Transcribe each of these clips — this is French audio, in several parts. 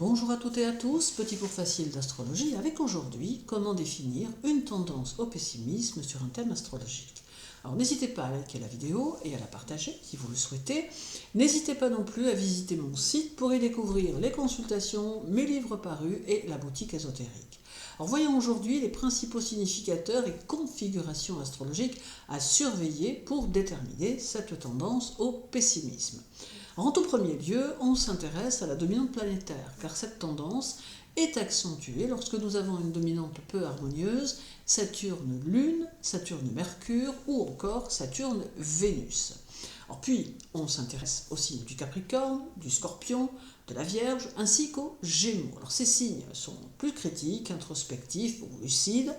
Bonjour à toutes et à tous, petit cours facile d'astrologie avec aujourd'hui comment définir une tendance au pessimisme sur un thème astrologique. Alors n'hésitez pas à liker la vidéo et à la partager si vous le souhaitez. N'hésitez pas non plus à visiter mon site pour y découvrir les consultations, mes livres parus et la boutique ésotérique. Alors voyons aujourd'hui les principaux significateurs et configurations astrologiques à surveiller pour déterminer cette tendance au pessimisme. Alors, en tout premier lieu, on s'intéresse à la dominante planétaire, car cette tendance est accentuée lorsque nous avons une dominante peu harmonieuse, Saturne-Lune, Saturne-Mercure ou encore Saturne-Vénus. Puis, on s'intéresse aux signes du Capricorne, du Scorpion, de la Vierge, ainsi qu'aux Gémeaux. Alors, ces signes sont plus critiques, introspectifs ou lucides.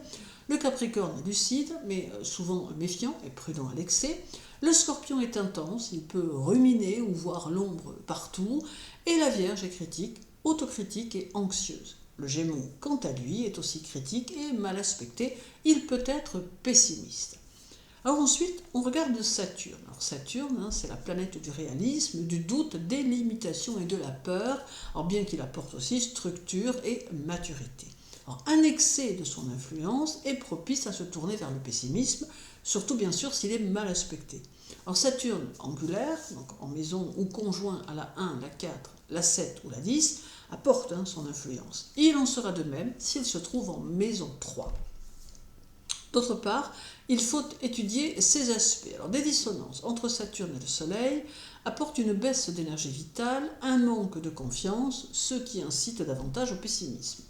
Le Capricorne est lucide, mais souvent méfiant et prudent à l'excès. Le Scorpion est intense, il peut ruminer ou voir l'ombre partout. Et la Vierge est critique, autocritique et anxieuse. Le Gémeaux, quant à lui, est aussi critique et mal aspecté. Il peut être pessimiste. Alors ensuite, on regarde Saturne. Alors Saturne, c'est la planète du réalisme, du doute, des limitations et de la peur, alors bien qu'il apporte aussi structure et maturité. Alors, un excès de son influence est propice à se tourner vers le pessimisme, surtout bien sûr s'il est mal aspecté. Alors Saturne angulaire, donc en maison ou conjoint à la 1, la 4, la 7 ou la 10, apporte son influence. Il en sera de même s'il se trouve en maison 3. D'autre part, il faut étudier ces aspects. Alors, des dissonances entre Saturne et le Soleil apportent une baisse d'énergie vitale, un manque de confiance, ce qui incite davantage au pessimisme.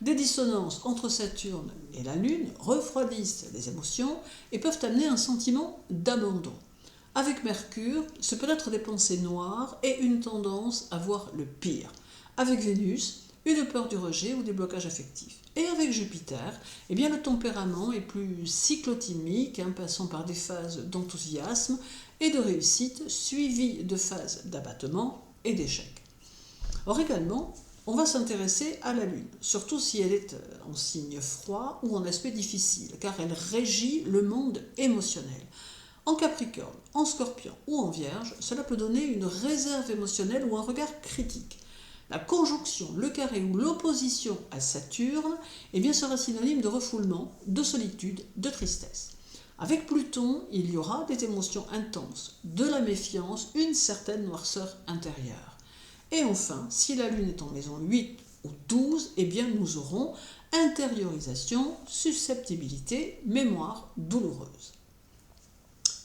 Des dissonances entre Saturne et la Lune refroidissent les émotions et peuvent amener un sentiment d'abandon. Avec Mercure, ce peut être des pensées noires et une tendance à voir le pire. Avec Vénus, une peur du rejet ou des blocages affectifs. Et avec Jupiter, le tempérament est plus cyclotimique, passant par des phases d'enthousiasme et de réussite, suivies de phases d'abattement et d'échec. Or également, on va s'intéresser à la Lune, surtout si elle est en signe froid ou en aspect difficile, car elle régit le monde émotionnel. En Capricorne, en Scorpion ou en Vierge, cela peut donner une réserve émotionnelle ou un regard critique. La conjonction, le carré ou l'opposition à Saturne sera synonyme de refoulement, de solitude, de tristesse. Avec Pluton, il y aura des émotions intenses, de la méfiance, une certaine noirceur intérieure. Et enfin, si la Lune est en maison 8 ou 12, nous aurons intériorisation, susceptibilité, mémoire douloureuse.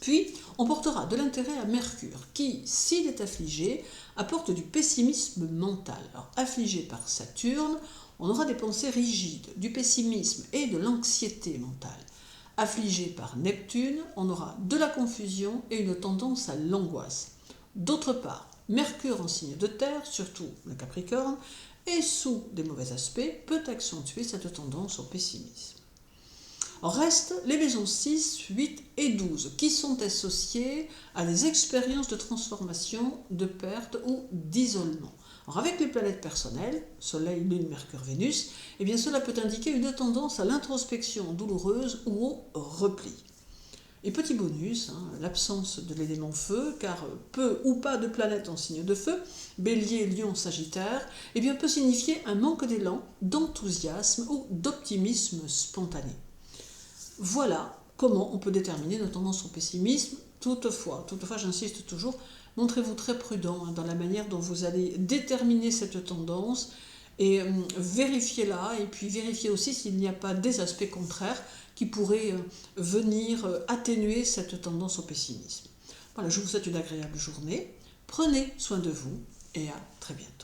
Puis, on portera de l'intérêt à Mercure, qui, s'il est affligé, apporte du pessimisme mental. Alors, affligé par Saturne, on aura des pensées rigides, du pessimisme et de l'anxiété mentale. Affligé par Neptune, on aura de la confusion et une tendance à l'angoisse. D'autre part, Mercure en signe de terre, surtout le Capricorne, et sous des mauvais aspects, peut accentuer cette tendance au pessimisme. Restent les maisons 6, 8 et 12 qui sont associées à des expériences de transformation, de perte ou d'isolement. Avec les planètes personnelles, Soleil, Lune, Mercure, Vénus, cela peut indiquer une tendance à l'introspection douloureuse ou au repli. Et petit bonus, l'absence de l'élément feu, car peu ou pas de planètes en signe de feu, Bélier, Lion, Sagittaire, peut signifier un manque d'élan, d'enthousiasme ou d'optimisme spontané. Voilà comment on peut déterminer nos tendances au pessimisme. Toutefois, j'insiste toujours, montrez-vous très prudent dans la manière dont vous allez déterminer cette tendance et vérifiez-la et puis vérifiez aussi s'il n'y a pas des aspects contraires qui pourraient venir atténuer cette tendance au pessimisme. Voilà, je vous souhaite une agréable journée, prenez soin de vous et à très bientôt.